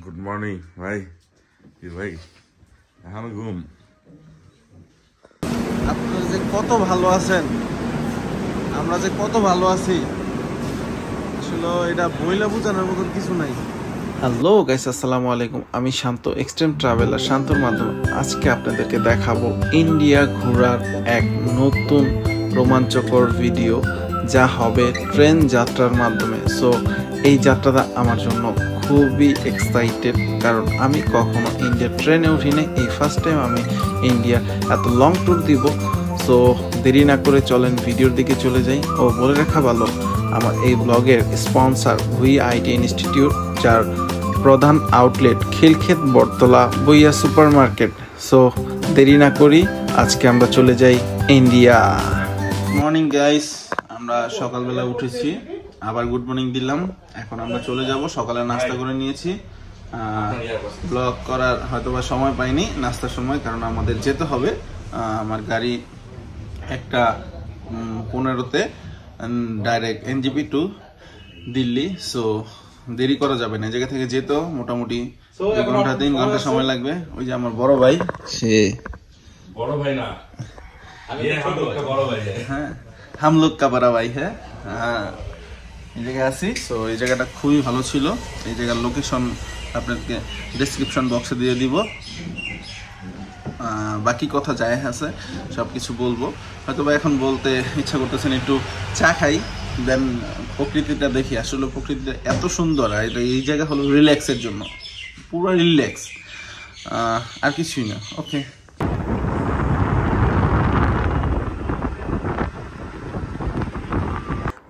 Good morning ভাই। কি ভাই এখনো ঘুম? আপনারা যে কত ভালো আছেন, আমরা যে কত ভালো আছি, আসলে এটা বইলা বোঝানোর মতন কিছু নাই। হ্যালো গাইস, আসসালামু আলাইকুম। আমি শান্ত, এক্সট্রিম ট্রাভেলার শান্তর মাধ্যমে আজকে আপনাদেরকে দেখাবো ইন্ডিয়া ঘোরার এক নতুন রোমাঞ্চকর ভিডিও, যা হবে ট্রেন যাত্রার মাধ্যমে। সো এই যাত্রাটা আমার জন্য খুবই এক্সাইটেড, কারণ আমি কখনো ইন্ডিয়ার ট্রেনে উঠি নাই, এই ফার্স্ট টাইম আমি ইন্ডিয়া এত লং ট্যুর দিব। সো দেরি না করে চলেন ভিডিওর দিকে চলে যাই। ও বলে রাখা ভালো, আমার এই ব্লগের স্পন্সর VIT ইনস্টিটিউট, যার প্রধান আউটলেট খিলক্ষেত বটতলা বইয়া সুপার মার্কেট। সো দেরি না করি, আজকে আমরা চলে যাই ইন্ডিয়া। মর্নিং গাইস, আমরা সকালবেলা উঠেছি, আবার গুড মর্নিং দিলাম। এখন আমরা চলে যাব, সকালে নাস্তা করে নিয়েছি। ব্লগ করার হয়তোবা সময় পাইনি নাস্তার সময়, কারণ আমাদের যেতে হবে। আমার গাড়ি 1:15-তে direct NGP to Delhi. So দেরি করা যাবে না, জায়গা থেকে যেত মোটামুটি 2-3 ঘন্টা সময় লাগবে। ওই যে আমার বড় ভাই, সে বড় ভাই না, আমি ছোট বড় ভাই। হ্যাঁ, হাম লোক কা বড় ভাই। হ্যাঁ, এই জায়গায় আছি। সো এই জায়গাটা খুবই ভালো ছিল। এই জায়গার লোকেশন আপনাকে ডেসক্রিপশন বক্সে দিয়ে দিব। বাকি কথা যায় আছে, সব কিছু বলবো। হয়তো বা এখন বলতে ইচ্ছা করতেছেন একটু চা খাই, দেন প্রকৃতিটা দেখি। আসলে প্রকৃতিটা এত সুন্দর, আর এই জায়গা হলো রিল্যাক্সের জন্য, পুরো রিল্যাক্স, আর কিছুই না। ওকে,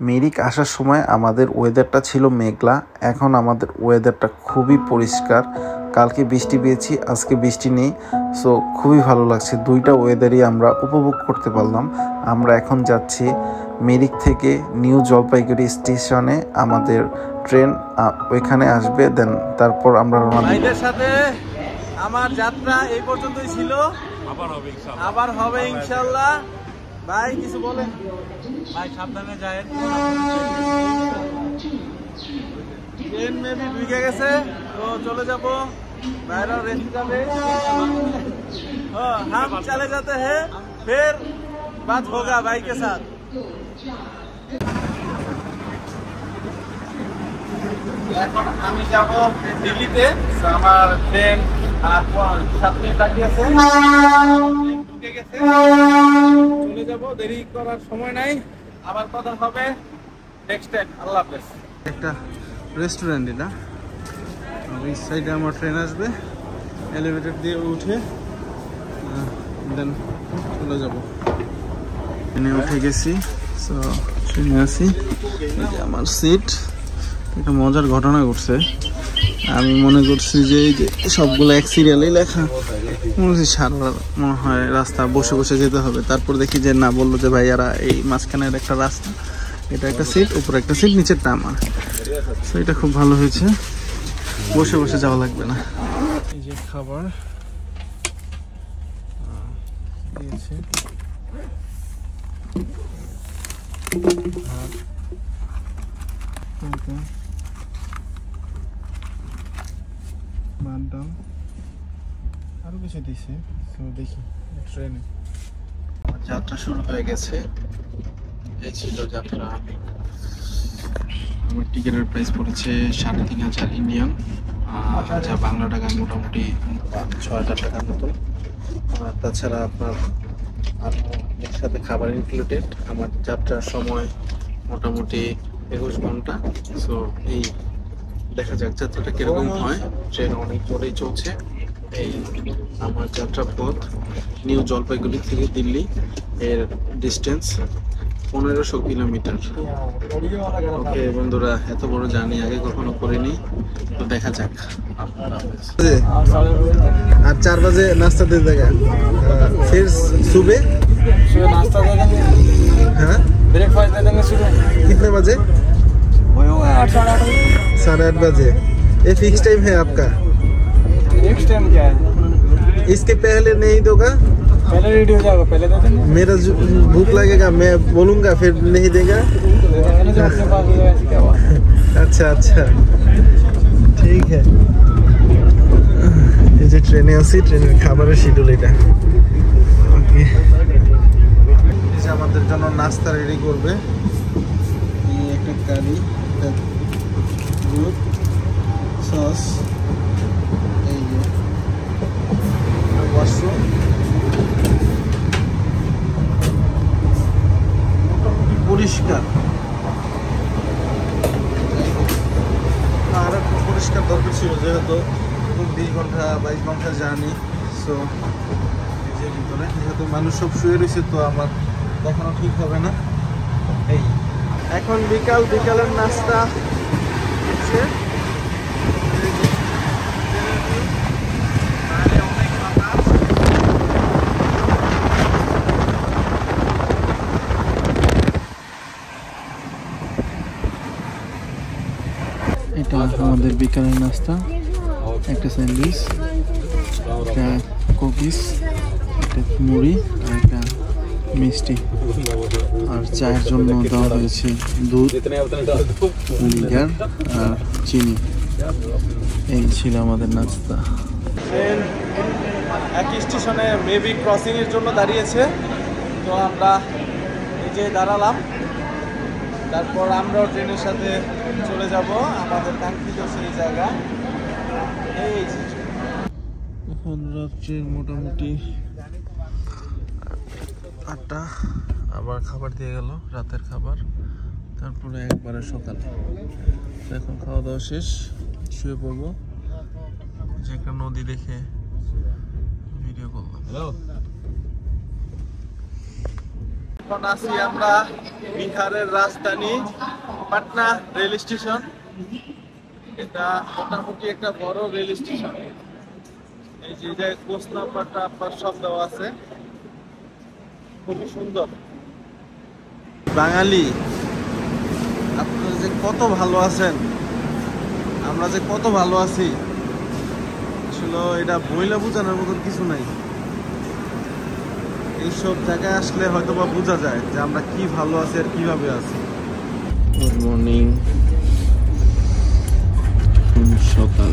মিরিক আসার সময় আমাদের ওয়েদারটা ছিল মেঘলা, এখন আমাদের ওয়েদারটা খুবই পরিষ্কার। কালকে বৃষ্টি পেয়েছি, আজকে বৃষ্টি নেই। সো খুবই ভালো লাগছে, দুইটা ওয়েদারই আমরা উপভোগ করতে পারলাম। আমরা এখন যাচ্ছি মিরিক থেকে নিউ জলপাইগুড়ি স্টেশনে, আমাদের ট্রেন ওইখানে আসবে। দেন তারপর আমরা ভাইদের সাথে আমার যাত্রা এই পর্যন্তই ছিল, আবার হবে ইনশাআল্লাহ। ভাই কিছু বলেন? ভাই সাবধানে যায়, ট্রেন মেবি ঢুকে গেছে, তো চলে যাবো। ভাইরা রেস্ট যাবে, हम चले जाते हैं, फिर बात होगा भाई के साथ। এখন আমি যাব দিল্লিতে। আমার ট্রেন 7 মিনিট বাকি আছে, ঢুকে গেছে, চলে যাব। দেরি করার সময় নাই, আবার কথা হবে নেক্সট টাইম। আল্লাহ হাফেজ। একটা রেস্টুরেন্ট, এটা এই সাইডে আমার ট্রেন আসবে, এলিভেটর দিয়ে উঠে দেন চলে যাব। ট্রেনে উঠে গেছি, সো ট্রেনে আছি, এই যে আমার সিট। একটা মজার ঘটনা ঘটছে, আমি মনে করছি যে এই যে সবগুলো এক সিরিয়ালেই লেখা, মনে হচ্ছে সারা মনে হয় রাস্তা বসে বসে যেতে হবে। তারপর দেখি যে না, বললো যে ভাইয়ারা এই মাঝখানের একটা রাস্তা, এটা একটা সিট, উপরে একটা সিট, নিচেরটা আমার। সো এটা খুব ভালো হয়েছে, বসে বসে যাওয়া লাগবে না। এই যে খাবার দিয়েছে, বাদাম আরো কিছু দিয়েছে। দেখি ট্রেনে যাত্রা শুরু হয়ে গেছে। এই ছিল যাত্রা। আমার টিকিটের প্রাইস পড়েছে 3,500 ইন্ডিয়ান, যা বাংলা টাকায় মোটামুটি 6,000 টাকার মতো। তাছাড়া আপনার আরও এর সাথে খাবার ইনক্লুডেড। আমার যাত্রার সময় মোটামুটি 21 ঘন্টা। সো এই দেখা যাক যাত্রাটা কিরকম হয়। ট্রেন অনেক জোরেই চলছে। এই আমার যাত্রা পথ নিউ জলপাইগুড়ি থেকে দিল্লি, এর ডিস্টেন্স 1500 কিলোমিটার। ওকে বন্ধুরা, এত বড় জার্নি আগে কখনো করিনি, তো দেখা যাক। আর 4 बजे नाश्ता दे देगा, फिर सुबह नाश्ता दे देंगे। हाँ, ब्रेकफास्ट दे देंगे सुबह। कितने बजे? वही होगा 8-8 बजे। ये फिक्स टाइम है आपका? फिक्स टाइम क्या है? इसके पहले नहीं दोगा? पहले रेडी हो जाएगा, पहले दे देंगे। मेरा भूख लगेगा, मैं बोलूँगा, फिर नहीं देगा। अच्छा अच्छा, ठीक है। এই যে ট্রেনে আছি, ট্রেনের খাবারের শিডিউল এটা। ওকে, এই যে আমাদের জন্য নাস্তা রেডি করবে। এই একটা কারি, একটা দুধ, সস, এই যে ওয়াশরুম, পরিষ্কার। আর একটু পরিষ্কার দরকার ছিল, যেহেতু 20 ঘন্টা 22 ঘন্টার জার্নি। সো যে ভিতরে যেহেতু মানুষ সব শুয়ে রয়েছে, তো আমার দেখানো ঠিক হবে না। এই এখন বিকালের নাস্তা হচ্ছে। এটা আমাদের বিকালের নাস্তা, একটা স্যান্ডউইচ, একটা কুকিজ, একটা মুড়ি আর একটা মিষ্টি। আর চায়ের জন্য দেওয়া হয়েছে দুধ, ভিনেগার আর চিনি। এই ছিল আমাদের নাস্তা। ট্রেন এক স্টেশনে মেবি ক্রসিংয়ের জন্য দাঁড়িয়েছে, তো আমরা এই যে দাঁড়ালাম। তারপর আমরাও ট্রেনের সাথে চলে যাব আমাদের কাঙ্ক্ষিত সেই জায়গা। এই এখন রাত্রির মোটামুটি 8টা। আবার খাবার দিয়ে গেল, রাতের খাবার। তারপরে একবারে সকাল। এখন খাওয়া দাওয়া শেষ, শুয়ে পড়বো। যে একটা নদী দেখে ভিডিও করলাম। এখন আছি আমরা বিহারের রাজধানী পাটনা রেল স্টেশন। এটা মোটামুটি একটা বড় রেল স্টেশন। এই যে কোচ নাম্বারটা আপনার সব দেওয়া আছে, খুবই সুন্দর। বাঙালি, আপনারা যে কত ভালো আছেন, আমরা যে কত ভালো আছি, আসলে এটা বইলে বোঝানোর মতন কিছু নাই। এইসব জায়গায় আসলে হয়তো বা বোঝা যায় যে আমরা কি ভালো আছি আর কিভাবে আছি। গুড মর্নিং, সকাল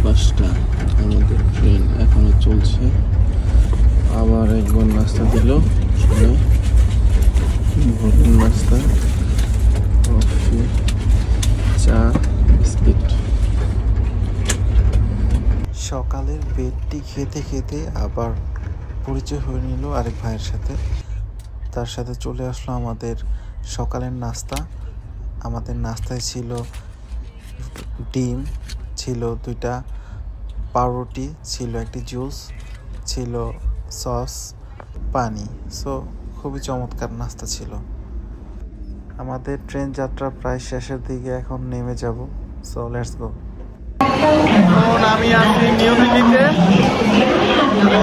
5:30। আমাদের ট্রেন এখনো চলছে। আবার একবার নাস্তা দিল, ভোরের নাস্তা, কফি, চা, বিস্কিট। সকালের বেডটি খেতে খেতে আবার পরিচয় হয়ে নিল আরেক ভাইয়ের সাথে। তার সাথে চলে আসলো আমাদের সকালের নাস্তা। আমাদের নাস্তায় ছিল ডিম, ছিল 2টা পাউরুটি, ছিল একটি জুস, ছিল সস, পানি। সো খুবই চমৎকার নাস্তা ছিল। আমাদের ট্রেন যাত্রা প্রায় শেষের দিকে, এখন নেমে যাব। So let's go. এখন আমি আছি নিউ দিল্লিতে, তো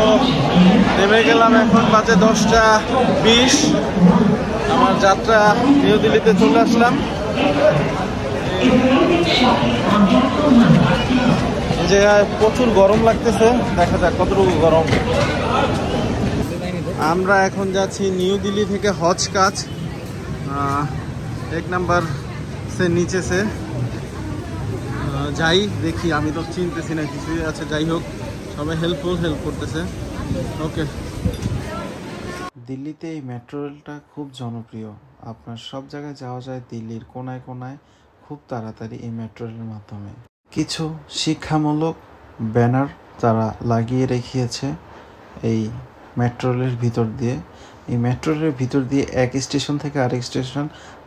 নেমে গেলাম। এখন বাজে 10:20। আমার যাত্রা নিউ দিল্লিতে চলে আসলাম। যে প্রচুর গরম লাগতেছে, দেখা যাক কতটুকু গরম। আমরা এখন যাচ্ছি নিউ দিল্লি থেকে হজ কাজ, 1 নাম্বার সে নিচে সে যাই, দেখি। আমি তো চিনতেছি না কিছুই। আচ্ছা, যাই হোক, সবাই হেল্প করতেছে। ওকে। দিল্লিতে এই মেট্রো রেলটা খুব জনপ্রিয়। আপনার সব জায়গায় যাওয়া যায় দিল্লির কোনায় কোনায় খুব তাড়াতাড়ি এই মেট্রো রেলের মাধ্যমে। কিছু শিক্ষামূলক ব্যানার তারা লাগিয়ে রেখেছে এই মেট্রো রেলের ভিতর দিয়ে। এই মেট্রো রেলের ভিতর দিয়ে এক স্টেশন থেকে আরেক স্টেশন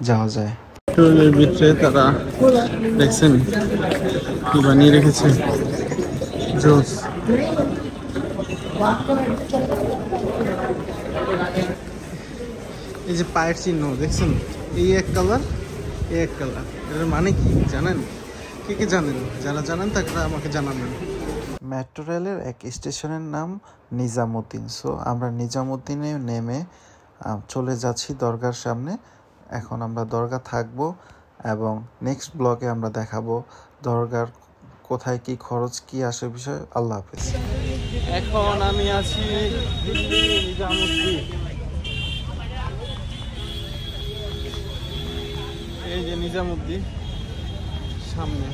যাওয়া যায়। মেট্রো রেলের ভিতরে তারা দেখছেন কি বানিয়ে রেখেছে, জোস। এই যে পায়ের চিহ্ন দেখছেন, এই এক কালার, এই এক কালার। এর মানে কি জানেন? কে জানেন? যারা জানেন তারা আমাকে জানাবেন। মেট্রো রেলের এক স্টেশনের নাম নিজামুদ্দিন। সো আমরা নিজামুদ্দিনে নেমে চলে যাচ্ছি দরগার সামনে। এখন আমরা দরগা থাকবো এবং নেক্সট ব্লগে আমরা দেখাবো দরগার কোথায় কি খরচ কি আসে বিষয়। আল্লাহ হাফেজ। এখন আমি আছি দিল্লি নিজামুদ্দিন। এই যে নিজামুদ্দিন সামনে।